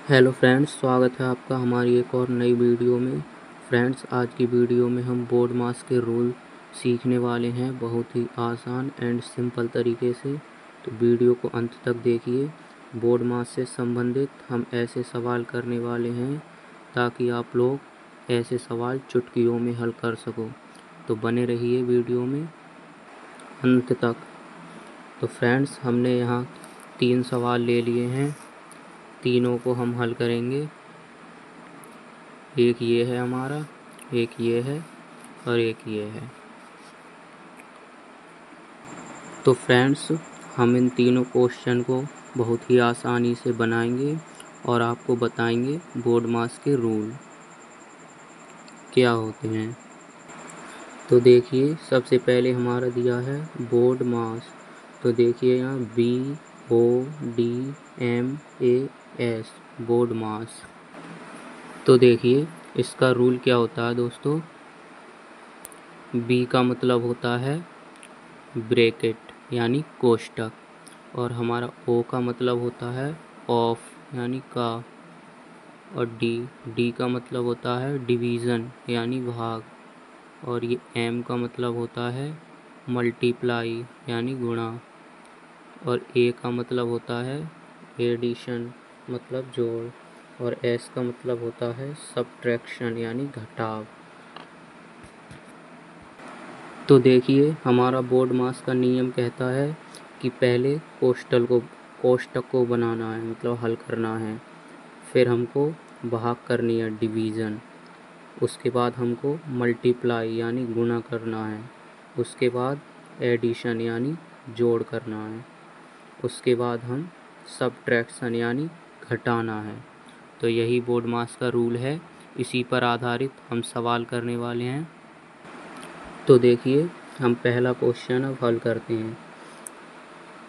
Hello friends, स्वागत है आपका हमारी एक और नई वीडियो में। फ्रेंड्स, आज की वीडियो में हम बोर्ड मास के रूल सीखने वाले हैं बहुत ही आसान एंड सिंपल तरीके से। तो वीडियो को अंत तक देखिए। बोर्ड मास से संबंधित हम ऐसे सवाल करने वाले हैं ताकि आप लोग ऐसे सवाल चुटकियों में हल कर सको। तो बने रहिए वीडियो में अंत तक। तो फ्रेंड्स, हमने यहाँ 3 सवाल ले लिए हैं, तीनों को हम हल करेंगे। एक ये है हमारा, एक ये है और एक ये है। तो फ्रेंड्स, हम इन तीनों क्वेश्चन को बहुत ही आसानी से बनाएंगे और आपको बताएंगे बोर्ड मास के रूल क्या होते हैं। तो देखिए, सबसे पहले हमारा दिया है बोर्ड मास। तो देखिए यहाँ BODMAS बोर्ड मास। तो देखिए इसका रूल क्या होता है दोस्तों। B का मतलब होता है ब्रैकेट यानी कोष्टक, और हमारा O का मतलब होता है ऑफ यानी का, और D का मतलब होता है डिवीज़न यानी भाग, और ये M का मतलब होता है मल्टीप्लाई यानी गुणा, और A का मतलब होता है एडिशन मतलब जोड़, और S का मतलब होता है सब्ट्रैक्शन यानी घटाव। तो देखिए, हमारा बोर्ड मास का नियम कहता है कि पहले कोष्टक को बनाना है, मतलब हल करना है। फिर हमको भाग करनी है डिवीज़न। उसके बाद हमको मल्टीप्लाई यानी गुणा करना है। उसके बाद एडिशन यानी जोड़ करना है। उसके बाद हम सब्ट्रैक्शन यानी घटाना है। तो यही बोर्ड मास का रूल है। इसी पर आधारित हम सवाल करने वाले हैं। तो देखिए, हम पहला क्वेश्चन अब हल करते हैं।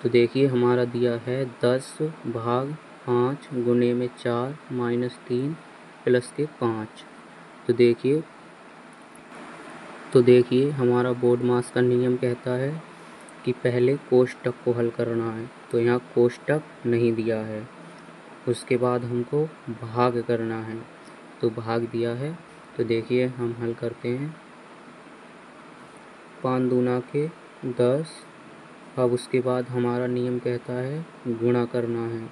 तो देखिए हमारा दिया है 10 भाग 5 गुणे में 4 माइनस 3 प्लस के 5। तो देखिए हमारा बोर्ड मास का नियम कहता है कि पहले कोष्टक को हल करना है। तो यहाँ कोष्टक नहीं दिया है। उसके बाद हमको भाग करना है, तो भाग दिया है। तो देखिए हम हल करते हैं। 5 दूना के 10। अब उसके बाद हमारा नियम कहता है गुणा करना है,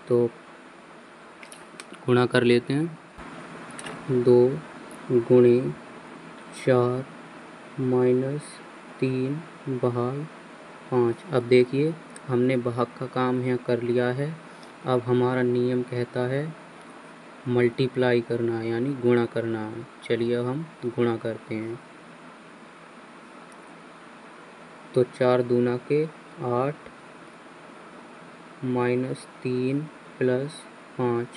तो गुणा कर लेते हैं। 2 गुणे 4 माइनस 3 भाग 5। अब देखिए हमने भाग का काम यहाँ कर लिया है। अब हमारा नियम कहता है मल्टीप्लाई करना है यानी गुणा करना है। चलिए अब हम गुणा करते हैं। तो 4 दूना के 8 माइनस 3 प्लस 5।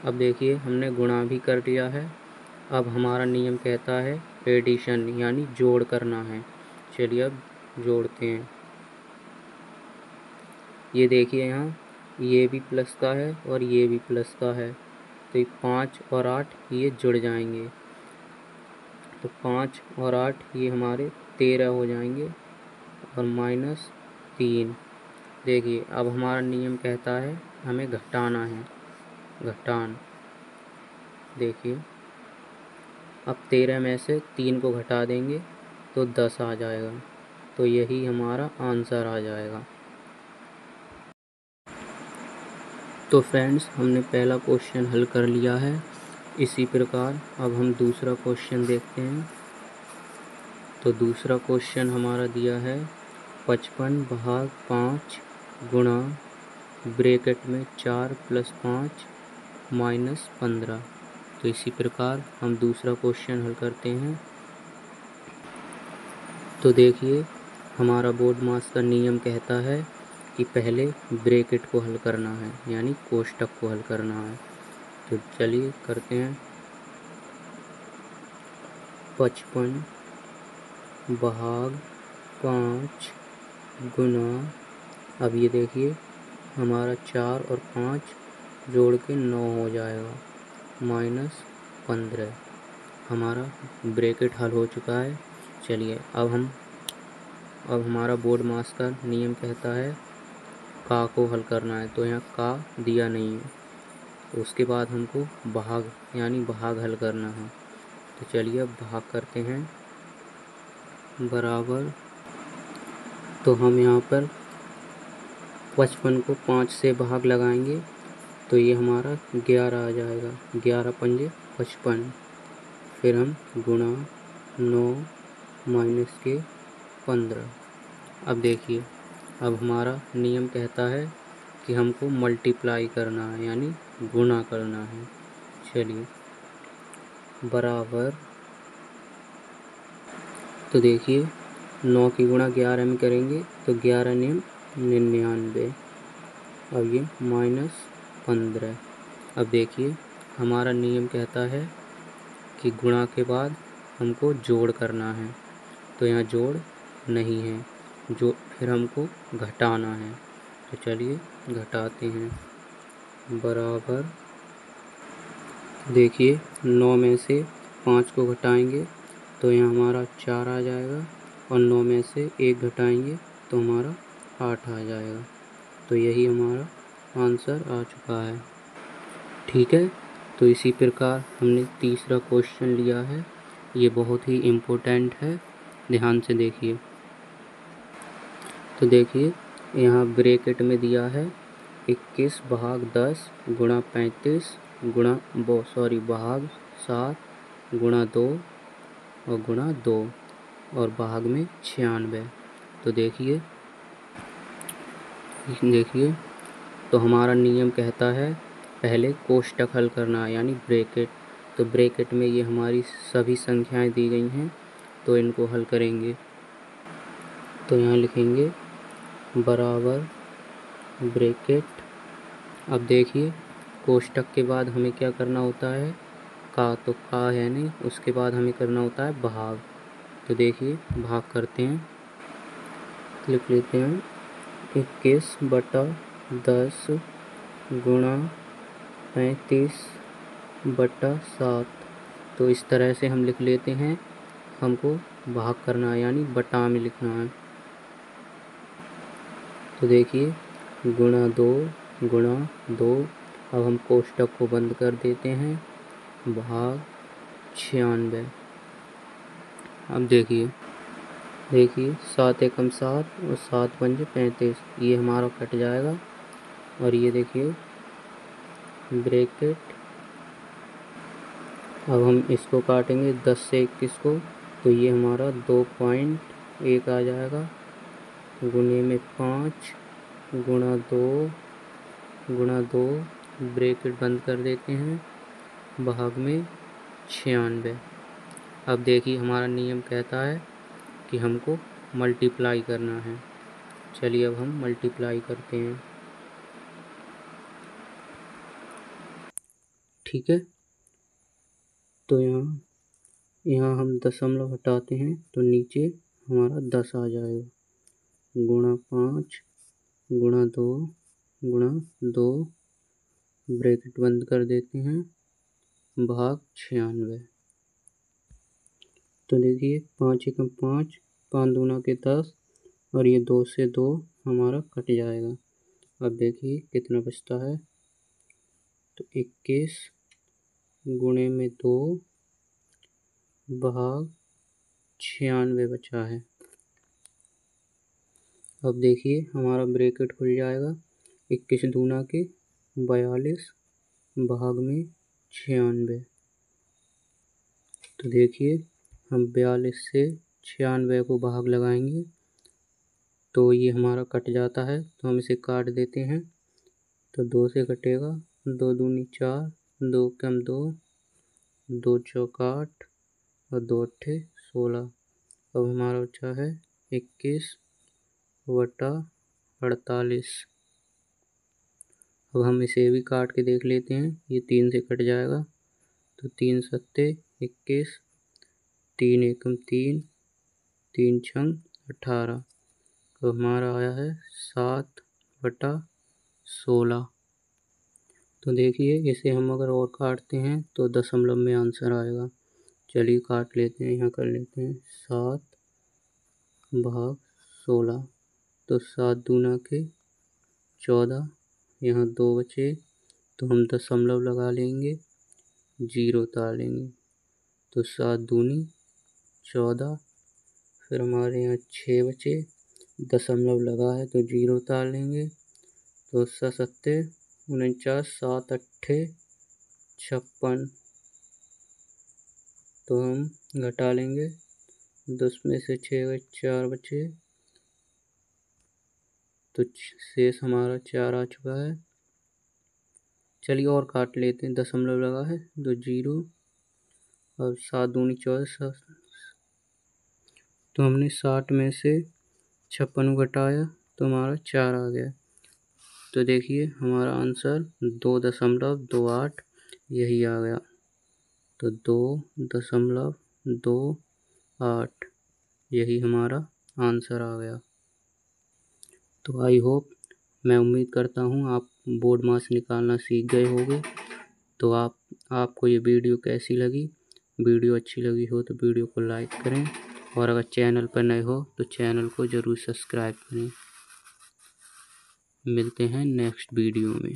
अब देखिए हमने गुणा भी कर लिया है। अब हमारा नियम कहता है एडिशन यानी जोड़ करना है। चलिए अब जोड़ते हैं। ये देखिए यहाँ ये भी प्लस का है और ये भी प्लस का है, तो ये 5 और 8 ये जुड़ जाएंगे। तो 5 और 8 ये हमारे 13 हो जाएंगे, और माइनस 3। देखिए अब हमारा नियम कहता है हमें घटाना है, घटान। देखिए अब 13 में से 3 को घटा देंगे तो 10 आ जाएगा। तो यही हमारा आंसर आ जाएगा। तो फ्रेंड्स, हमने पहला क्वेश्चन हल कर लिया है। इसी प्रकार अब हम दूसरा क्वेश्चन देखते हैं। तो दूसरा क्वेश्चन हमारा दिया है 55 भाग 5 गुणा ब्रैकेट में 4 प्लस 5 माइनस 15। तो इसी प्रकार हम दूसरा क्वेश्चन हल करते हैं। तो देखिए हमारा बोर्ड मास का नियम कहता है कि पहले ब्रैकेट को हल करना है यानी कोष्टक को हल करना है। तो चलिए करते हैं। 55 भाग 5 गुना, अब ये देखिए हमारा 4 और 5 जोड़ के 9 हो जाएगा, माइनस 15। हमारा ब्रैकेट हल हो चुका है। चलिए अब हमारा बोर्ड मास का नियम कहता है का को हल करना है, तो यहाँ का दिया नहीं है। तो उसके बाद हमको भाग यानी भाग हल करना है। तो चलिए अब भाग करते हैं। बराबर, तो हम यहाँ पर 55 को 5 से भाग लगाएंगे तो ये हमारा 11 आ जाएगा। 11 पंजे 55। फिर हम गुणा 9 माइनस के 15। अब देखिए, अब हमारा नियम कहता है कि हमको मल्टीप्लाई करना है यानी गुणा करना है। चलिए, बराबर, तो देखिए 9 की गुणा 11 में करेंगे तो 11 नियम 99। अब ये माइनस 15। अब देखिए, हमारा नियम कहता है कि गुणा के बाद हमको जोड़ करना है, तो यहाँ जोड़ नहीं है, जो फिर हमको घटाना है। तो चलिए घटाते हैं। बराबर, देखिए 9 में से 5 को घटाएंगे तो यहाँ हमारा 4 आ जाएगा, और 9 में से 1 घटाएंगे तो हमारा 8 आ जाएगा। तो यही हमारा आंसर आ चुका है। ठीक है, तो इसी प्रकार हमने तीसरा क्वेश्चन लिया है। ये बहुत ही इम्पोर्टेंट है, ध्यान से देखिए। तो देखिए, यहाँ ब्रैकेट में दिया है 21 भाग 10 गुणा 35 भाग 7 गुणा 2 और गुणा 2 और भाग में 96। तो देखिए, तो हमारा नियम कहता है पहले कोष्टक हल करना है यानी ब्रैकेट। तो ब्रैकेट में ये हमारी सभी संख्याएं दी गई हैं, तो इनको हल करेंगे। तो यहाँ लिखेंगे बराबर ब्रैकेट। अब देखिए, कोष्टक के बाद हमें क्या करना होता है, का, तो का है नहीं, उसके बाद हमें करना होता है भाग। तो देखिए भाग करते हैं, लिख लेते हैं 21/10 गुणा 35/7। तो इस तरह से हम लिख लेते हैं। हमको भाग करना है यानी बटा में लिखना है। तो देखिए गुणा 2 गुणा 2। अब हम कोष्टक को बंद कर देते हैं, भाग 96। अब देखिए 7 एकम 7 और 7 पंजे 35, ये हमारा कट जाएगा। और ये देखिए ब्रैकेट, अब हम इसको काटेंगे 10 से 21 को, तो ये हमारा 2.1 आ जाएगा। गुणे में 5 गुणा 2 ब्रैकेट बंद कर देते हैं, भाग में 96। अब देखिए, हमारा नियम कहता है कि हमको मल्टीप्लाई करना है। चलिए अब हम मल्टीप्लाई करते हैं। ठीक है, तो यहाँ हम दशमलव हटाते हैं तो नीचे हमारा 10 आ जाएगा। गुणा 5 गुणा 2 ब्रैकेट बंद कर देते हैं, भाग 96। तो देखिए 5 एकम 5, 5 दूना के 10, और ये 2 से 2 हमारा कट जाएगा। अब देखिए कितना बचता है, तो 21 गुणे में 2 भाग 96 बचा है। अब देखिए हमारा ब्रैकेट खुल जाएगा, 21 दूना के 42 भाग में 96। तो देखिए हम 42 से 96 को भाग लगाएंगे तो ये हमारा कट जाता है, तो हम इसे काट देते हैं। तो 2 से कटेगा, 2 दूनी 4, 2 कम 2, 2 चौक 8 और 2 अट्ठे 16। अब हमारा बचा है 21/48। अब हम इसे भी काट के देख लेते हैं, ये 3 से कट जाएगा, तो 3 सत्ते 21, 3 एकम 3, 3 छंग 18। तो हमारा आया है 7/16। तो देखिए इसे हम अगर और काटते हैं तो दशमलव में आंसर आएगा। चलिए काट लेते हैं, यहाँ कर लेते हैं 7/16। तो 7 दूना के 14, यहाँ 2 बचे तो हम दशमलव लगा लेंगे, 0 उतार लेंगे तो 7 दूनी 14। फिर हमारे यहाँ 6 बचे, दशमलव लगा है तो 0 उतार लेंगे तो 7 49, 7 8 56, तो हम घटा लेंगे 10 में से 6 4 बचे तो शेष हमारा 4 आ चुका है। चलिए और काट लेते हैं, दशमलव लगा है तो 0 और 7 दूनी 14, तो हमने 60 में से 56 घटाया तो हमारा 4 आ गया। तो देखिए हमारा आंसर 2.28 यही आ गया। तो 2.28 यही हमारा आंसर आ गया। तो आई होप, मैं उम्मीद करता हूँ आप बोर्ड मास निकालना सीख गए होंगे। तो आपको ये वीडियो कैसी लगी? वीडियो अच्छी लगी हो तो वीडियो को लाइक करें, और अगर चैनल पर नए हो तो चैनल को ज़रूर सब्सक्राइब करें। मिलते हैं नेक्स्ट वीडियो में।